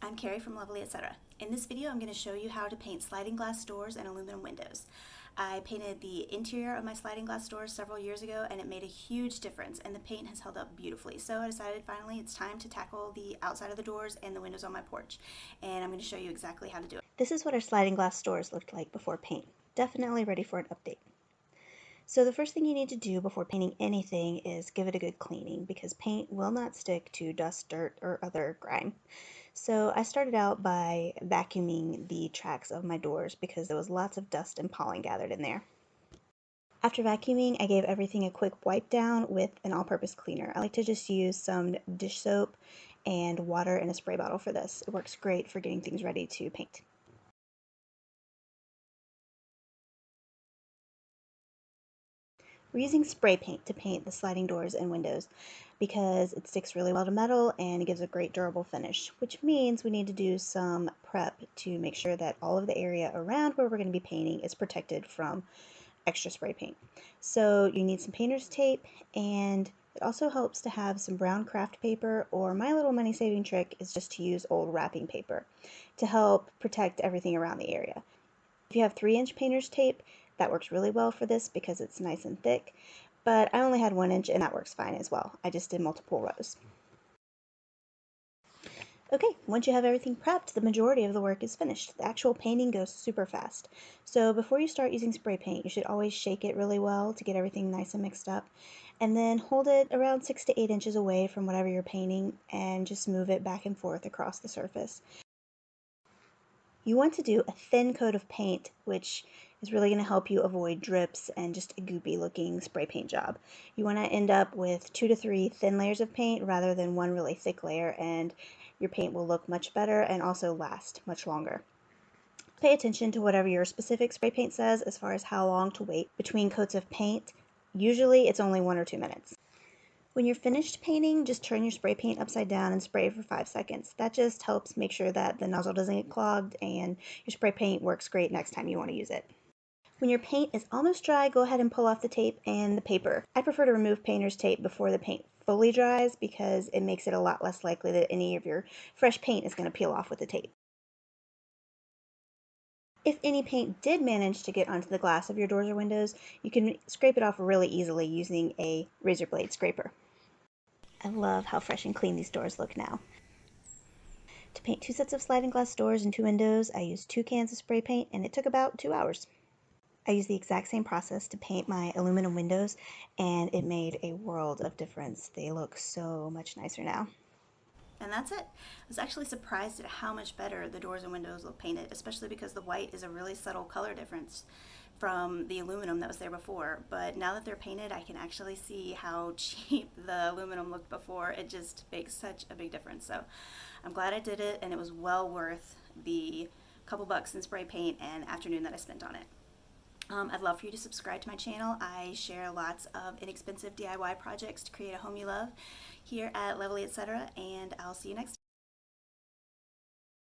I'm Carrie from Lovely Etc. In this video, I'm going to show you how to paint sliding glass doors and aluminum windows. I painted the interior of my sliding glass doors several years ago, and it made a huge difference, and the paint has held up beautifully. So I decided finally it's time to tackle the outside of the doors and the windows on my porch, and I'm going to show you exactly how to do it. This is what our sliding glass doors looked like before paint. Definitely ready for an update. So the first thing you need to do before painting anything is give it a good cleaning, because paint will not stick to dust, dirt, or other grime. So I started out by vacuuming the tracks of my doors because there was lots of dust and pollen gathered in there. After vacuuming, I gave everything a quick wipe down with an all-purpose cleaner. I like to just use some dish soap and water in a spray bottle for this. It works great for getting things ready to paint. We're using spray paint to paint the sliding doors and windows because it sticks really well to metal and it gives a great durable finish, which means we need to do some prep to make sure that all of the area around where we're going to be painting is protected from extra spray paint. So you need some painter's tape, and it also helps to have some brown craft paper, or my little money saving trick is just to use old wrapping paper to help protect everything around the area. If you have 3-inch painter's tape, that works really well for this because it's nice and thick, but I only had 1 inch and that works fine as well. I just did multiple rows. Okay, once you have everything prepped, the majority of the work is finished. The actual painting goes super fast. So before you start using spray paint, you should always shake it really well to get everything nice and mixed up. And then hold it around 6 to 8 inches away from whatever you're painting and just move it back and forth across the surface. You want to do a thin coat of paint, which is really going to help you avoid drips and just a goopy looking spray paint job. You want to end up with 2 to 3 thin layers of paint rather than one really thick layer, and your paint will look much better and also last much longer. Pay attention to whatever your specific spray paint says as far as how long to wait between coats of paint. Usually it's only 1 or 2 minutes. When you're finished painting, just turn your spray paint upside down and spray for 5 seconds. That just helps make sure that the nozzle doesn't get clogged and your spray paint works great next time you want to use it. When your paint is almost dry, go ahead and pull off the tape and the paper. I prefer to remove painter's tape before the paint fully dries because it makes it a lot less likely that any of your fresh paint is going to peel off with the tape. If any paint did manage to get onto the glass of your doors or windows, you can scrape it off really easily using a razor blade scraper. I love how fresh and clean these doors look now. To paint 2 sets of sliding glass doors and 2 windows, I used 2 cans of spray paint, and it took about 2 hours. I used the exact same process to paint my aluminum windows, and it made a world of difference. They look so much nicer now. And that's it. I was actually surprised at how much better the doors and windows look painted, especially because the white is a really subtle color difference from the aluminum that was there before. But now that they're painted, I can actually see how cheap the aluminum looked before. It just makes such a big difference. So I'm glad I did it, and it was well worth the couple bucks in spray paint and afternoon that I spent on it. I'd love for you to subscribe to my channel. I share lots of inexpensive DIY projects to create a home you love here at Lovely Etc. And I'll see you next time.